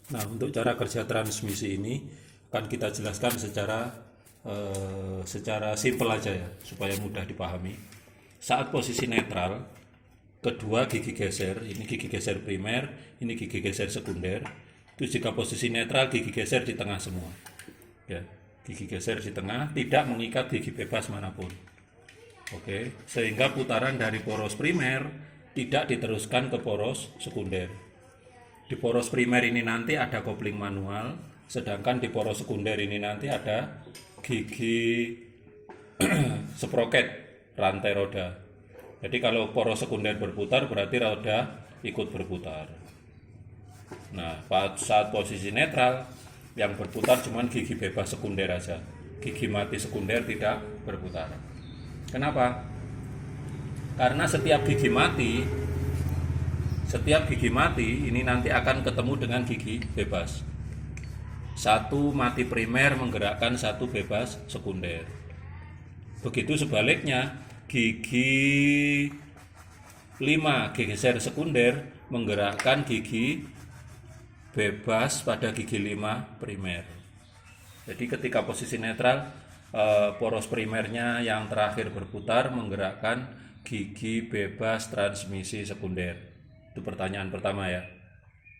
Nah, untuk cara kerja transmisi ini akan kita jelaskan secara simpel aja ya, supaya mudah dipahami. Saat posisi netral, kedua gigi geser, ini gigi geser primer, ini gigi geser sekunder. Itu jika posisi netral, gigi geser di tengah semua. Ya, gigi geser di tengah, tidak mengikat gigi bebas manapun. Oke, sehingga putaran dari poros primer tidak diteruskan ke poros sekunder. Di poros primer ini nanti ada kopling manual, sedangkan di poros sekunder ini nanti ada gigi sproket rantai roda. Jadi kalau poros sekunder berputar berarti roda ikut berputar. Nah, saat posisi netral yang berputar cuma gigi bebas sekunder aja. Gigi mati sekunder tidak berputar. Kenapa? Karena setiap gigi mati ini nanti akan ketemu dengan gigi bebas. Satu mati primer menggerakkan satu bebas sekunder. Begitu sebaliknya, gigi 5 geser sekunder menggerakkan gigi bebas pada gigi 5 primer. Jadi ketika posisi netral, poros primernya yang terakhir berputar menggerakkan gigi bebas transmisi sekunder. Itu pertanyaan pertama ya.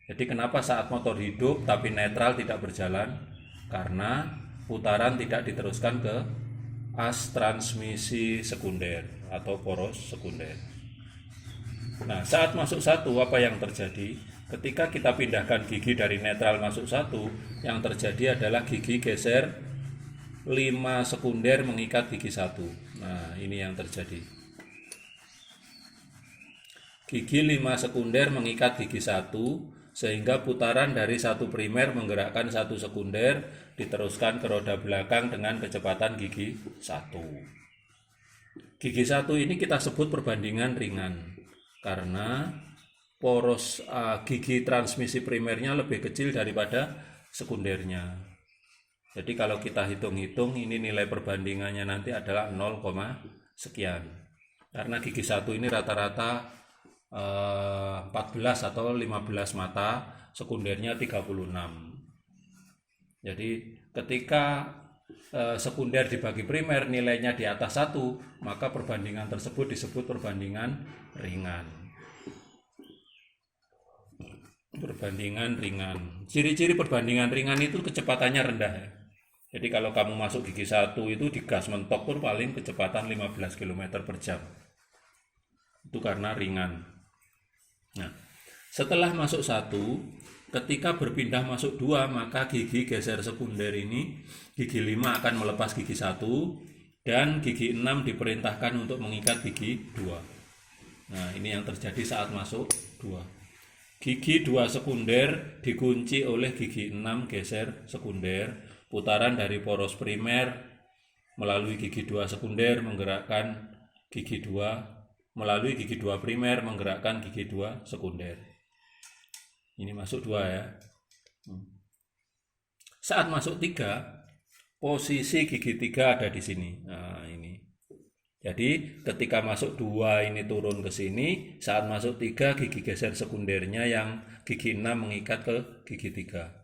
Jadi kenapa saat motor hidup tapi netral tidak berjalan? Karena putaran tidak diteruskan ke as transmisi sekunder atau poros sekunder. Nah, saat masuk satu apa yang terjadi? Ketika kita pindahkan gigi dari netral masuk satu, yang terjadi adalah gigi geser 5 sekunder mengikat gigi satu. Nah, ini yang terjadi. Gigi 5 sekunder mengikat gigi satu, sehingga putaran dari satu primer menggerakkan satu sekunder diteruskan ke roda belakang dengan kecepatan gigi satu. Gigi satu ini kita sebut perbandingan ringan karena poros gigi transmisi primernya lebih kecil daripada sekundernya. Jadi kalau kita hitung-hitung ini nilai perbandingannya nanti adalah 0, sekian. Karena gigi satu ini rata-rata 14 atau 15 mata, sekundernya 36. Jadi ketika sekunder dibagi primer nilainya di atas 1, maka perbandingan tersebut disebut perbandingan ringan. Perbandingan ringan. Ciri-ciri perbandingan ringan itu kecepatannya rendah ya. Jadi kalau kamu masuk gigi satu itu di gas mentok pun paling kecepatan 15 km per jam. Itu karena ringan. Nah, setelah masuk satu, ketika berpindah masuk 2, maka gigi geser sekunder ini, gigi 5 akan melepas gigi 1 dan gigi 6 diperintahkan untuk mengikat gigi 2. Nah, ini yang terjadi saat masuk 2. Gigi 2 sekunder dikunci oleh gigi 6 geser sekunder. Putaran dari poros primer melalui gigi 2 sekunder menggerakkan gigi 2, melalui gigi 2 primer menggerakkan gigi 2 sekunder. Ini masuk 2 ya. Saat masuk 3, posisi gigi 3 ada di sini. Nah, ini. Jadi ketika masuk 2 ini turun ke sini, saat masuk 3 gigi geser sekundernya yang gigi 6 mengikat ke gigi 3.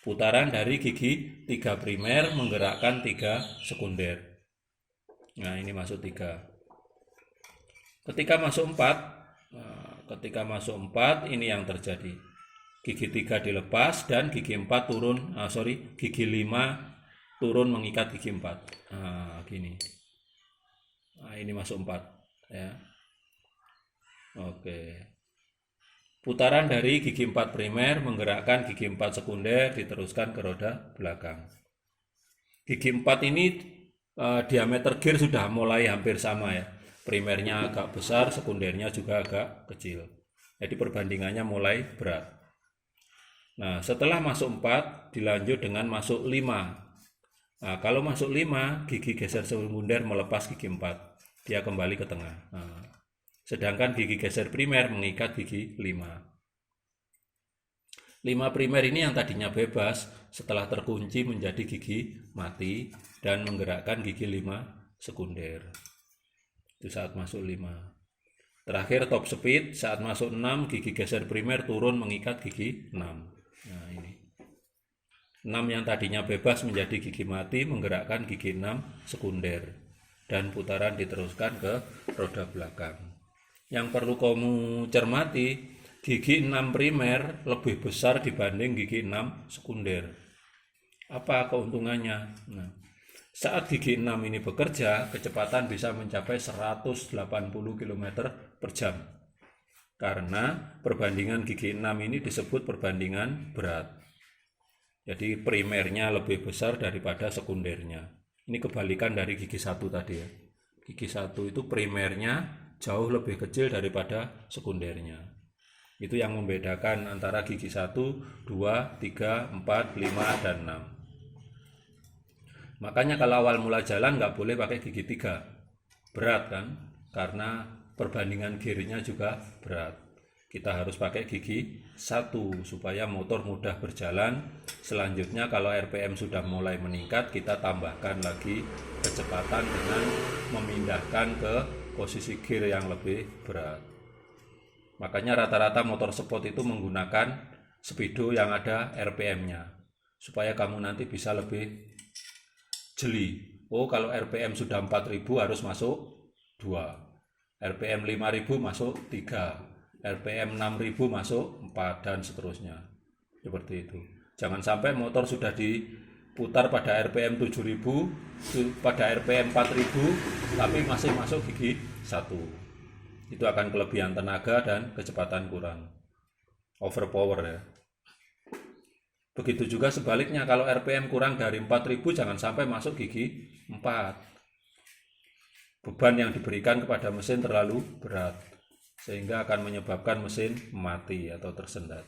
Putaran dari gigi 3 primer menggerakkan 3 sekunder. Nah, ini masuk 3. Ketika masuk 4, ini yang terjadi. Gigi 3 dilepas dan gigi 4 turun, gigi 5 turun mengikat gigi 4. Nah, gini. Nah, ini masuk 4 ya. Oke. Putaran dari gigi 4 primer menggerakkan gigi 4 sekunder diteruskan ke roda belakang. Gigi 4 ini diameter gear sudah mulai hampir sama ya. Primernya agak besar, sekundernya juga agak kecil. Jadi perbandingannya mulai berat. Nah, setelah masuk 4 dilanjut dengan masuk 5. Nah, kalau masuk 5, gigi geser sekunder melepas gigi 4. Dia kembali ke tengah. Nah, sedangkan gigi geser primer mengikat gigi 5. 5 primer ini yang tadinya bebas setelah terkunci menjadi gigi mati dan menggerakkan gigi 5 sekunder. Itu saat masuk 5. Terakhir top speed, saat masuk 6, gigi geser primer turun mengikat gigi 6. Nah ini 6 yang tadinya bebas menjadi gigi mati, menggerakkan gigi 6 sekunder, dan putaran diteruskan ke roda belakang. Yang perlu kamu cermati, gigi 6 primer lebih besar dibanding gigi 6 sekunder. Apa keuntungannya? Nah, saat gigi 6 ini bekerja, kecepatan bisa mencapai 180 km per jam. Karena perbandingan gigi 6 ini disebut perbandingan berat. Jadi primernya lebih besar daripada sekundernya. Ini kebalikan dari gigi 1 tadi ya. Gigi 1 itu primernya jauh lebih kecil daripada sekundernya. Itu yang membedakan antara gigi 1, 2, 3, 4, 5, dan 6. Makanya kalau awal mula jalan nggak boleh pakai gigi 3. Berat kan? Karena perbandingan gearnya juga berat. Kita harus pakai gigi 1 supaya motor mudah berjalan. Selanjutnya kalau RPM sudah mulai meningkat, kita tambahkan lagi kecepatan dengan memindahkan ke posisi gear yang lebih berat. Makanya rata-rata motor sport itu menggunakan speedo yang ada RPM-nya, supaya kamu nanti bisa lebih jeli. Oh, kalau RPM sudah 4000 harus masuk 2, RPM 5000 masuk 3, RPM 6000 masuk 4, dan seterusnya. Seperti itu. Jangan sampai motor sudah diputar pada RPM 7000, pada RPM 4000, tapi masih masuk gigi 1. Itu akan kelebihan tenaga dan kecepatan kurang. Overpower ya. Begitu juga sebaliknya, kalau RPM kurang dari 4000 jangan sampai masuk gigi 4. Beban yang diberikan kepada mesin terlalu berat, sehingga akan menyebabkan mesin mati atau tersendat.